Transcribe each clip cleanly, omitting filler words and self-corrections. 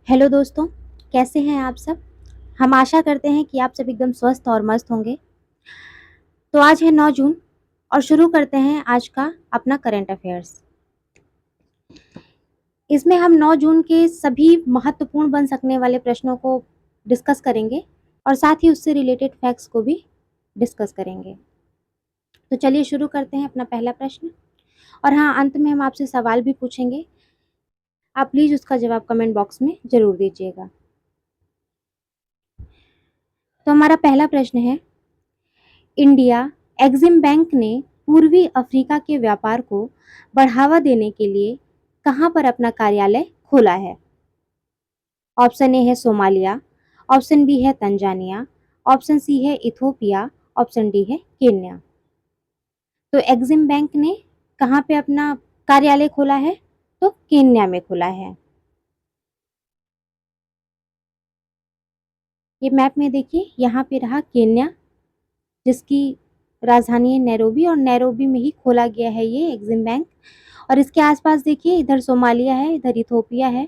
Hello दोस्तों, कैसे हैं आप सब? हम आशा करते हैं कि आप सब एकदम स्वस्थ और मस्त होंगे। तो आज है 9 जून और शुरू करते हैं आज का अपना करंट अफेयर्स। इसमें हम 9 जून के सभी महत्वपूर्ण बन सकने वाले प्रश्नों को डिस्कस करेंगे और साथ ही उससे रिलेटेड फैक्ट्स को भी डिस्कस करेंगे। तो चलिए शुरू करते हैं अपना पहला प्रश्न। और हाँ, अंत में हम आपसे सवाल भी पूछेंगे। आप प्लीज़ उसका जवाब कमेंट बॉक्स में ज़रूर दीजिएगा। तो हमारा पहला प्रश्न है, इंडिया एक्सिम बैंक ने पूर्वी अफ्रीका के व्यापार को बढ़ावा देने के लिए कहां पर अपना कार्यालय खोला है? ऑप्शन ए है सोमालिया, ऑप्शन बी है तंजानिया, ऑप्शन सी है इथोपिया, ऑप्शन डी है केन्या। तो एक्सिम बैंक ने कहां पे अपना कार्यालय खोला है? तो केन्या में खोला है। ये मैप में देखिए, यहाँ पे रहा केन्या, जिसकी राजधानी है नैरोबी, और नैरोबी में ही खोला गया है ये एक्सिम बैंक। और इसके आसपास देखिए, इधर सोमालिया है, इधर इथोपिया है,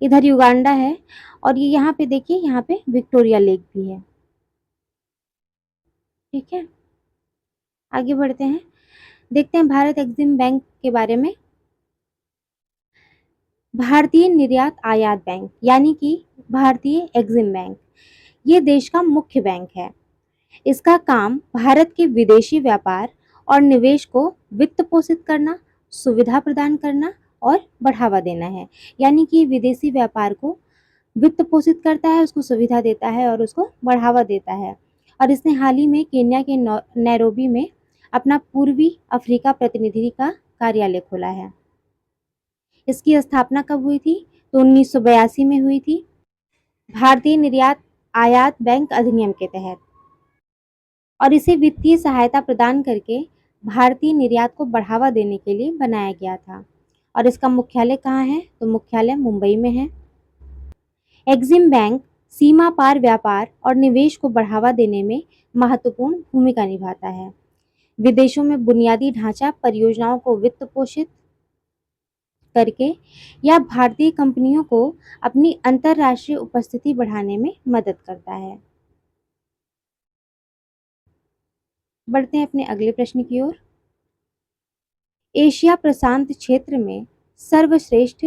इधर युगांडा है, और ये यहाँ पे देखिए, यहाँ पे विक्टोरिया लेक भी है। ठीक है, आगे बढ़ते हैं, देखते हैं भारत एक्सिम बैंक के बारे में। भारतीय निर्यात आयात बैंक यानी कि भारतीय एक्सिम बैंक, ये देश का मुख्य बैंक है। इसका काम भारत के विदेशी व्यापार और निवेश को वित्त पोषित करना, सुविधा प्रदान करना और बढ़ावा देना है। यानी कि विदेशी व्यापार को वित्त पोषित करता है, उसको सुविधा देता है और उसको बढ़ावा देता है। और इसने हाल ही में केन्या के नैरोबी में अपना पूर्वी अफ्रीका प्रतिनिधि का कार्यालय खोला है। इसकी स्थापना कब हुई थी? तो 1982 में हुई थी, भारतीय निर्यात आयात बैंक अधिनियम के तहत। और इसे वित्तीय सहायता प्रदान करके भारतीय निर्यात को बढ़ावा देने के लिए बनाया गया था। और इसका मुख्यालय कहाँ है? तो मुख्यालय मुंबई में है। एक्सिम बैंक सीमा पार व्यापार और निवेश को बढ़ावा देने में महत्वपूर्ण भूमिका निभाता है। विदेशों में बुनियादी ढांचा परियोजनाओं को वित्त पोषित करके या भारतीय कंपनियों को अपनी अंतर्राष्ट्रीय उपस्थिति बढ़ाने में मदद करता है। बढ़ते हैं अपने अगले प्रश्न की ओर। एशिया प्रशांत क्षेत्र में सर्वश्रेष्ठ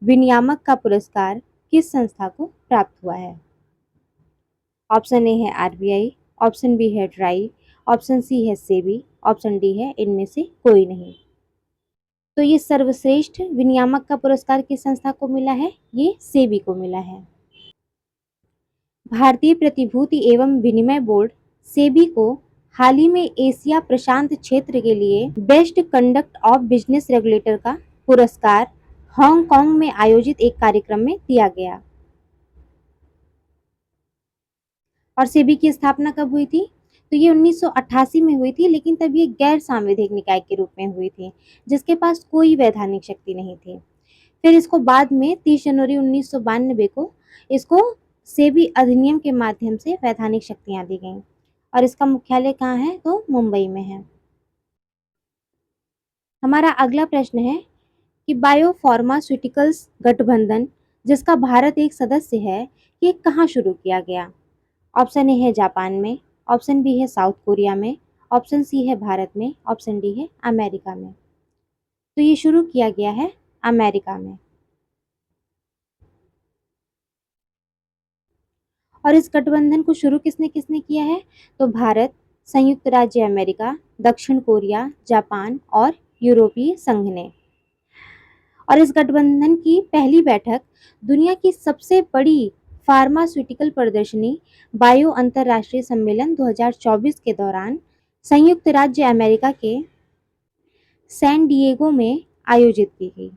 विनियामक का पुरस्कार किस संस्था को प्राप्त हुआ है? ऑप्शन ए है आरबीआई, ऑप्शन बी है ट्राई, ऑप्शन सी है सेबी, ऑप्शन डी है इनमें से कोई नहीं। तो ये सर्वश्रेष्ठ विनियामक का पुरस्कार किस संस्था को मिला है? ये सेबी को मिला है। भारतीय प्रतिभूति एवं विनिमय बोर्ड सेबी को हाल ही में एशिया प्रशांत क्षेत्र के लिए best conduct of business regulator का पुरस्कार हांगकांग में आयोजित एक कार्यक्रम में दिया गया। और सेबी की स्थापना कब हुई थी? तो ये 1988 में हुई थी, लेकिन तब ये गैर सांविधिक निकाय के रूप में हुई थी, जिसके पास कोई वैधानिक शक्ति नहीं थी। फिर इसको बाद में 30 जनवरी 1992 को इसको सेबी अधिनियम के माध्यम से वैधानिक शक्तियां दी गईं। और इसका मुख्यालय कहाँ है? तो मुंबई में है। हमारा अगला प्रश्न है कि बायोफार्मास्यूटिकल्स गठबंधन, जिसका भारत एक सदस्य है, ये कहाँ शुरू किया गया? ऑप्शन ए है जापान में, ऑप्शन बी है साउथ कोरिया में, ऑप्शन सी है भारत में, ऑप्शन डी है अमेरिका में। तो ये शुरू किया गया है अमेरिका में। और इस गठबंधन को शुरू किसने किसने किया है? तो भारत, संयुक्त राज्य अमेरिका, दक्षिण कोरिया, जापान और यूरोपीय संघ ने। और इस गठबंधन की पहली बैठक दुनिया की सबसे बड़ी फार्मास्यूटिकल प्रदर्शनी बायो अंतर्राष्ट्रीय सम्मेलन 2024 के दौरान संयुक्त राज्य अमेरिका के सैन डिएगो में आयोजित की गई।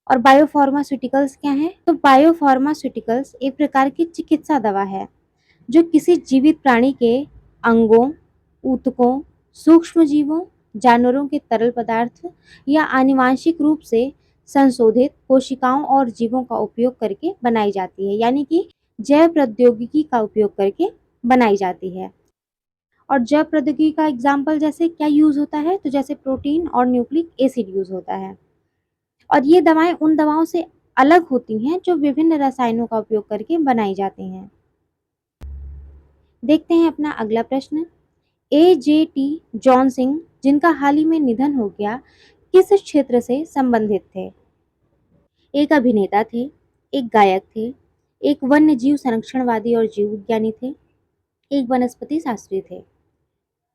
और बायोफार्मास्यूटिकल्स क्या है? तो बायोफार्मास्यूटिकल्स एक प्रकार की चिकित्सा दवा है जो किसी जीवित प्राणी के अंगों, ऊतकों, सूक्ष्म जीवों, जानवरों के तरल पदार्थ या आनुवांशिक रूप से संशोधित कोशिकाओं और जीवों का उपयोग करके बनाई जाती है। यानी कि जैव प्रौद्योगिकी का उपयोग करके बनाई जाती है। और जैव प्रौद्योगिकी का एग्जाम्पल जैसे क्या यूज होता है? तो जैसे प्रोटीन और न्यूक्लिक एसिड यूज होता है। और ये दवाएं उन दवाओं से अलग होती हैं जो विभिन्न रसायनों का उपयोग करके बनाई जाती हैं। देखते हैं अपना अगला प्रश्न। ए.जे.टी. जॉनसिंग, जिनका हाल ही में निधन हो गया, किस क्षेत्र से संबंधित थे? एक अभिनेता थे, एक गायक थे, एक वन्य जीव संरक्षणवादी और जीव विज्ञानी थे, एक वनस्पति शास्त्री थे।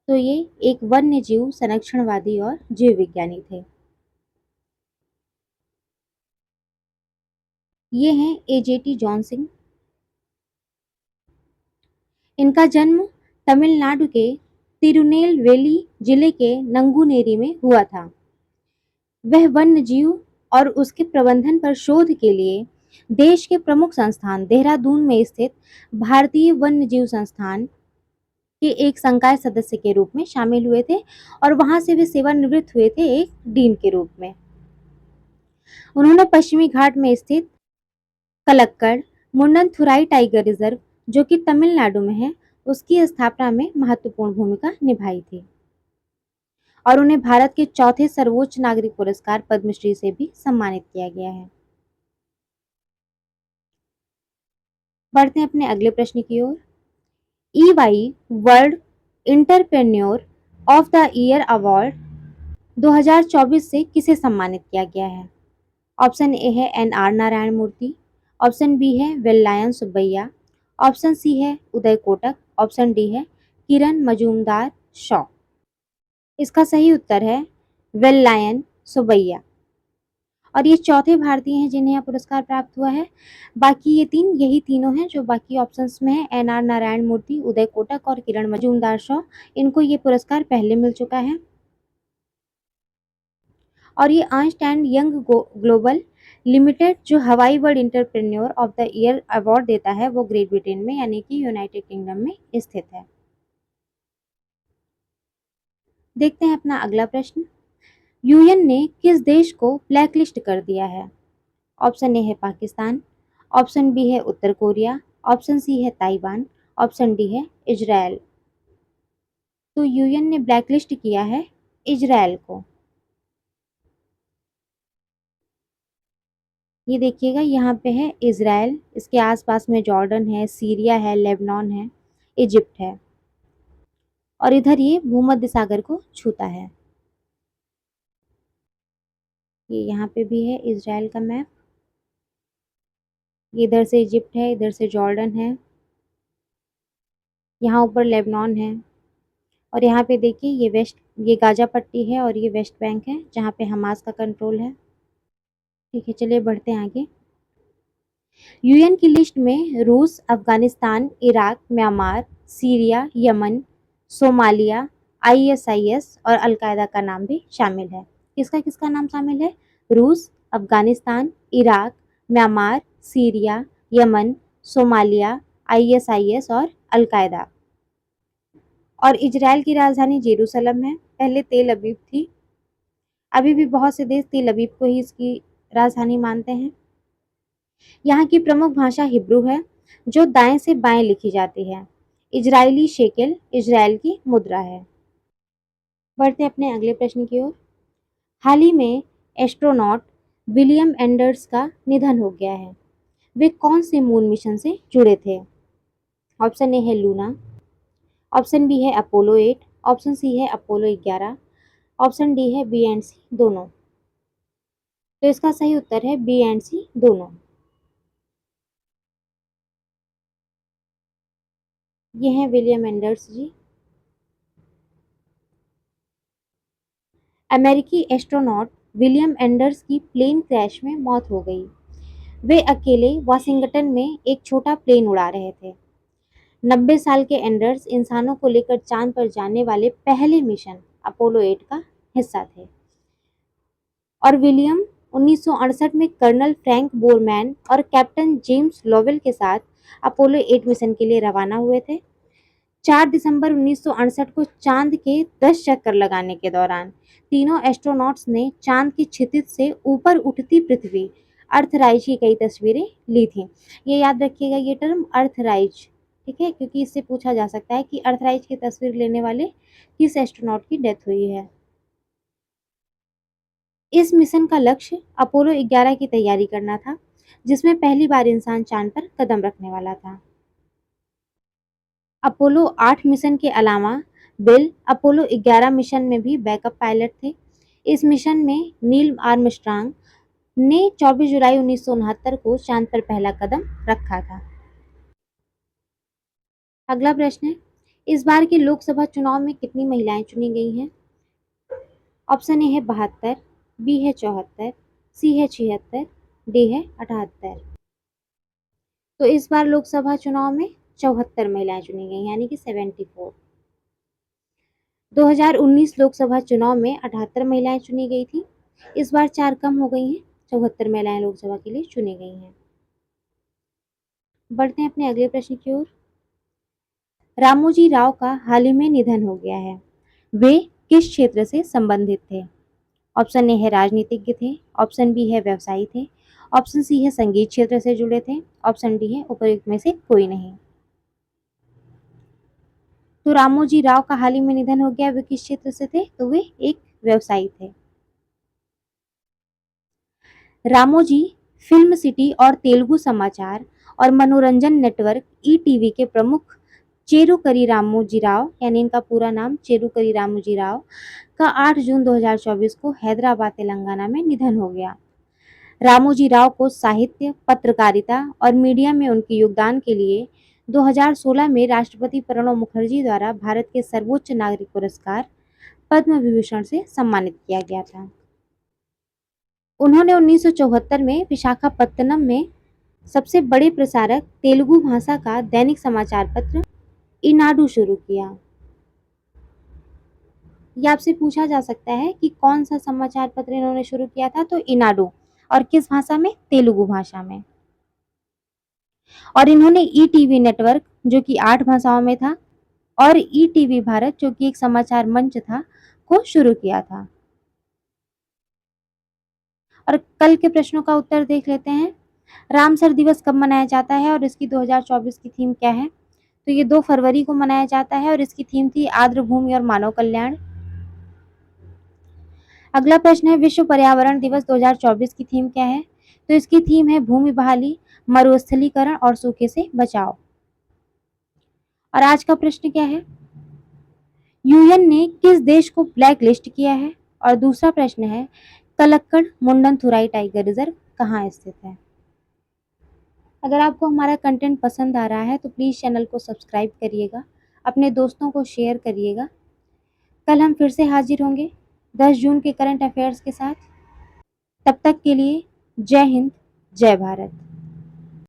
तो ये एक वन्य जीव संरक्षणवादी और जीव विज्ञानी थे। ये हैं ए.जे.टी. जॉनसिंग। इनका जन्म तमिलनाडु के तिरुनेलवेली जिले के नंगुनेरी में हुआ था। वह वन्य जीव और उसके प्रबंधन पर शोध के लिए देश के प्रमुख संस्थान देहरादून में स्थित भारतीय वन्य जीव संस्थान के एक संकाय सदस्य के रूप में शामिल हुए थे और वहां से वे सेवानिवृत्त हुए थे एक डीन के रूप में। उन्होंने पश्चिमी घाट में स्थित कलक्कड़ मुंडनथुराई टाइगर रिजर्व, जो कि तमिलनाडु में है, उसकी स्थापना में महत्वपूर्ण भूमिका निभाई थी और उन्हें भारत के चौथे सर्वोच्च नागरिक पुरस्कार पद्मश्री से भी सम्मानित किया गया है। बढ़ते हैं अपने अगले प्रश्न की ओर। EY world entrepreneur of the year award 2024 से किसे सम्मानित किया गया है? ऑप्शन ए है एन आर नारायण मूर्ति, ऑप्शन बी है वेल्लायन सुब्बैया, ऑप्शन सी है उदय कोटक, ऑप्शन डी है किरण मजूमदार शॉ। इसका सही उत्तर है वेल्लायन सुब्बैया और ये चौथे भारतीय हैं जिन्हें यह पुरस्कार प्राप्त हुआ है। बाकी ये यही तीनों हैं जो बाकी ऑप्शंस में है, एन आर नारायण मूर्ति, उदय कोटक और किरण मजूमदार शॉ। इनको ये पुरस्कार पहले मिल चुका है और ये Ernst and young global limited जो हवाई world entrepreneur of the year award देता है वो ग्रेट ब्रिटेन में यानी कि यूनाइटेड किंगडम में स्थित है। देखते हैं अपना अगला प्रश्न। यूएन ने किस देश को ब्लैकलिस्ट कर दिया है? ऑप्शन ए है पाकिस्तान, ऑप्शन बी है उत्तर कोरिया, ऑप्शन सी है ताइवान, ऑप्शन डी है इजराइल। तो यूएन ने ब्लैकलिस्ट किया है इजराइल को। ये देखिएगा यहाँ पे है इजराइल, इसके आसपास में जॉर्डन है, सीरिया है, लेबनान है, इजिप्ट है और इधर ये भूमध्य सागर को छूता है। ये यहाँ पे भी है इजराइल का मैप। ये इधर से इजिप्ट है, इधर से जॉर्डन है, यहाँ ऊपर लेबनान है और यहाँ पे देखिए ये गाजा पट्टी है और ये वेस्ट बैंक है जहाँ पे हमास का कंट्रोल है। ठीक है, चलिए बढ़ते हैं आगे। यूएन की लिस्ट में रूस, Afghanistan, Iraq, Myanmar, Syria, Yemen, Somalia, ISIS और अलकायदा का नाम भी शामिल है। किसका किसका नाम शामिल है? रूस, Afghanistan, Iraq, Myanmar, Syria, Yemen, Somalia, ISIS और अलकायदा। और इजराइल की राजधानी जेरूसलम है, पहले तेल अवीव थी। अभी भी बहुत से देश तेल अवीव को ही इसकी राजधानी मानते हैं। यहाँ की प्रमुख भाषा हिब्रू है जो दाएं से बाएं लिखी जाती है। इजरायली शेकेल इजराइल की मुद्रा है। बढ़ते अपने अगले प्रश्न की ओर। हाल ही में एस्ट्रोनॉट विलियम एंडर्स का निधन हो गया है। वे कौन से मून मिशन से जुड़े थे? ऑप्शन ए है लूना, ऑप्शन बी है अपोलो 8, ऑप्शन सी है अपोलो 11, ऑप्शन डी है बी एंड सी दोनों। तो इसका सही उत्तर है बी एंड सी दोनों। ये हैं विलियम एंडर्स जी। अमेरिकी एस्ट्रोनॉट विलियम एंडर्स की प्लेन क्रैश में मौत हो गई। वे अकेले वाशिंगटन में एक छोटा प्लेन उड़ा रहे थे। 90 साल के एंडर्स इंसानों को लेकर चांद पर जाने वाले पहले मिशन अपोलो 8 का हिस्सा थे और विलियम 1968 में कर्नल फ्रैंक बोरमैन और कैप्टन जेम्स लोवेल के साथ अपोलो 8 मिशन के लिए रवाना हुए थे। 4 दिसंबर 1968 को चांद के 10 चक्कर लगाने के दौरान तीनों एस्ट्रोनॉट्स ने चांद की क्षितिज से ऊपर उठती पृथ्वी अर्थराइज की कई तस्वीरें ली थी। ये याद रखिएगा ये टर्म अर्थराइज, ठीक है, क्योंकि इससे पूछा जा सकता है कि अर्थराइज की तस्वीर लेने वाले किस एस्ट्रोनॉट की डेथ हुई है। इस मिशन का लक्ष्य अपोलो 11 की तैयारी करना था जिसमें पहली बार इंसान चांद पर कदम रखने वाला था। अपोलो 8 मिशन के अलावा बिल अपोलो 11 मिशन में भी बैकअप पायलट थे। इस मिशन में नील आर्मस्ट्रांग ने 24 जुलाई 1969 को चांद पर पहला कदम रखा था। अगला प्रश्न है, इस बार के लोकसभा चुनाव में कितनी महिलाएं चुनी गई हैं? ऑप्शन ए है 72, बी है 74, सी है 76, डी है 78। तो इस बार लोकसभा चुनाव में 74 महिलाएं चुनी गई यानी कि 74। 2019 लोकसभा चुनाव में 78 महिलाएं चुनी गई थी। इस बार 4 कम हो गई हैं, 74 महिलाएं लोकसभा के लिए चुनी गई हैं। बढ़ते हैं अपने अगले प्रश्न की ओर। रामोजी राव का हाल ही में निधन हो गया है। वे किस क्षेत्र से संबंधित थे? ऑप्शन ए है राजनीतिज्ञ थे, ऑप्शन बी है व्यवसायी थे, ऑप्शन सी है संगीत क्षेत्र से जुड़े थे, ऑप्शन डी है उपयुक्त में से कोई नहीं। तो रामोजी राव का हाल ही में निधन हो गया, वे किस क्षेत्र से थे? तो वे एक व्यवसायी थे। रामोजी फिल्म सिटी और तेलुगु समाचार और मनोरंजन नेटवर्क ईटीवी के प्रमुख चेरुकरी रामोजी राव यानी इनका पूरा नाम चेरुकरी रामोजी राव का 8 जून 2024 को हैदराबाद तेलंगाना में निधन हो गया। रामोजी राव को साहित्य, पत्रकारिता और मीडिया में उनके योगदान के लिए 2016 में राष्ट्रपति प्रणब मुखर्जी द्वारा भारत के सर्वोच्च नागरिक पुरस्कार पद्म विभूषण से सम्मानित किया गया था। उन्होंने 1974 में विशाखापत्तनम में सबसे बड़े प्रसारक तेलुगु भाषा का दैनिक समाचार पत्र ईनाडू शुरू किया। यह आपसे पूछा जा सकता है कि कौन सा समाचार पत्र इन्होंने शुरू किया था, तो ईनाडू, और किस भाषा में? तेलुगु भाषा में। और इन्होंने ईटीवी नेटवर्क जो कि 8 भाषाओं में था और ईटीवी भारत जो कि एक समाचार मंच था को शुरू किया था। और कल के प्रश्नों का उत्तर देख लेते हैं। रामसर दिवस कब मनाया जाता है और इसकी 2024 की थीम क्या है? तो ये 2 फरवरी को मनाया जाता है और इसकी थीम थी आर्द्र भूमि और मानव कल्याण। अगला प्रश्न है, विश्व पर्यावरण दिवस 2024 की थीम क्या है? तो इसकी थीम है भूमि बहाली, मरुस्थलीकरण और सूखे से बचाव। और आज का प्रश्न क्या है? यूएन ने किस देश को ब्लैक लिस्ट किया है? और दूसरा प्रश्न है, कलक्कड़ मुंडनथुराई टाइगर रिजर्व कहाँ स्थित है? अगर आपको हमारा कंटेंट पसंद आ रहा है तो प्लीज़ चैनल को सब्सक्राइब करिएगा, अपने दोस्तों को शेयर करिएगा। कल हम फिर से हाजिर होंगे 10 जून के करंट अफेयर्स के साथ। तब तक के लिए जय हिंद, जय भारत।